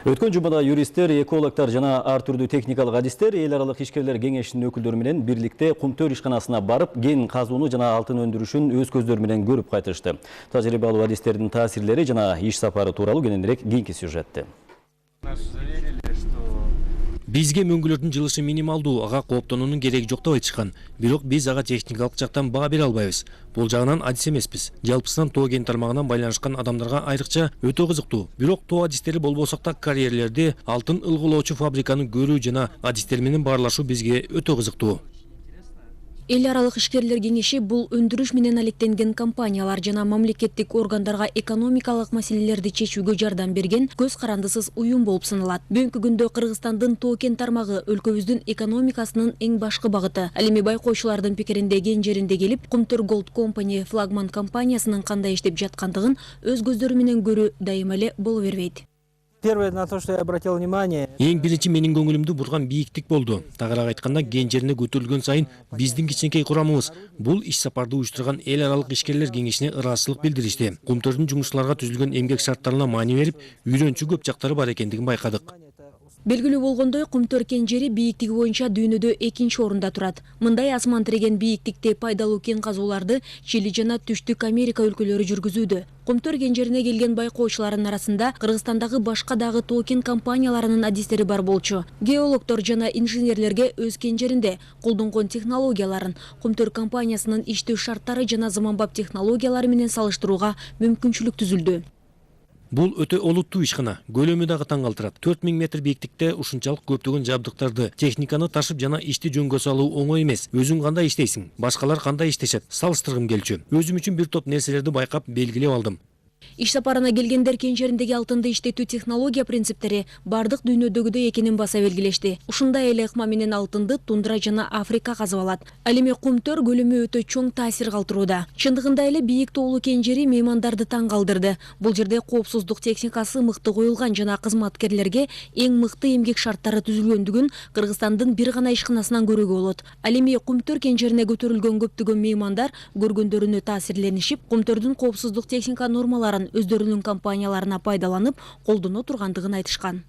Өткөн жумада юристтер, экологтар жана ар түрдүү техникалык адистер эл аралык ишкерлер кеңешинин өкүлдөрү менен бирликте Кумтөр ишканасына барып, кен казууну жана алтын өндүрүшүн өз көздөрү менен көрүп кайтышты. Тажрыйбалуу адистердин таасирлери жана иш сапары тууралуу кененирээк кийинки сюжетте. Бизге мөңгүлөрдүн жылышы минималдуу, ага кооптонуунун кереги жок деп айтышкан. Бирок биз ага техникалык жактан баа бере албайбыз. Бул жагынан адис эмеспиз. Жалпысынан тоо кен тармагынан байланышкан адамдарга айрыкча өтө кызыктуу. Бирок тоо адистери болбосок да карьерлерди алтын ылгылоочу фабриканы көрүү жана адистер менен баарлашуу бизге өтө кызыктуу. Эл аралык ишкерлер кеңеши бул өндүрүш менен алектенген компаниялар жана мамлекеттик органдарга экономикалык маселелерди чечүүгө жардам берген көз карандысыз уюм болуп саналат. Бүгүнкү күндө Кыргызстандын тоо кен тармагы өлкөбүздүн экономикасынын эң башкы багыты. Ал эми байкоочулардын пикиринде кен жеринде келип, Кумтөр Gold Company флагман компаниясынын кандай иштеп жаткандыгын өз көздөрү менен көрүү дайыма эле боло бербейт. Первое, на то, что я обратил внимание. Эң биринчи менин көңүлүмдү бурган бийиктик болду. Тагыраак айтканда, кен жерине көтөрүлгөн сайын биздин кичинекей курамыбыз бул иш сапарды уюштурган эл аралык ишкерлер кеңешине ыраазычылык билдиришти. Кумтөрдүн жумушчуларга түзүлгөн эмгек шарттарына маани берип, үйрөнчү көп жактары бар экендигин байкадык. Белгилүү болгондой, Кумтөр кен жери бийиктиги боюнча дүйнөдө экинчи орунда турат. Мындай асман тиреген бийиктикте пайдалуу кен казууларды Чили жана Түштүк Америка өлкөлөрү жүргүзүүдө. Кумтөр кен жерине келген байкоочулардын арасында Кыргызстандагы башка дагы тоо кен компанияларынын адистери бар болчу. Геологдор жана инженерлерге өз кен жеринде колдонгон технологияларын, Кумтөр компаниясынын иштөө шарттары жана заманбап технологиялары менен салыштырууга мүмкүнчүлүк түзүлдү. Бул өтө олуттуу ишкана. Көлөмү дагы таң калтырат. 4000 метр бийиктикте ушунчалык көптөгөн жабдыктарды, техниканы ташып жана ишти жөнгө салуу оңой эмес. Өзүң кандай иштейсиң? Башкалар кандай иштешет? Салыштыргым келчү. Өзүм үчүн бир топ нерселерди байкап, белгилеп алдым. Иш сапарына келгендер кен жериндеги алтынды иштетүү технология принциптери бардык дүйнөдөгүдөй экенин баса белгилешти. Ушундай эле ыкма менен алтынды тундра жана Африка казып алат. Ал эми Кумтөр көлөмү өтө чоң таасир калтырууда. Чындыгында эле бийик тоолуу кен жери меймандарды таң калтырды. Бул жерде коопсуздук техникасы мыкты коюлган жана кызматкерлерге эң мыкты эмгек шарттары түзүлгөндүгүн Кыргызстандын бир гана ишканасынан көрүүгө болот. Ал эми Кумтөр кен жерине көтөрүлгөн көптөгөн меймандар көргөндөрүнө таасирленишип, Кумтөрдүн коопсуздук техника нормаларын өздөрүнүн компанияларына пайдаланып, колдоно тургандыгын айтышкан.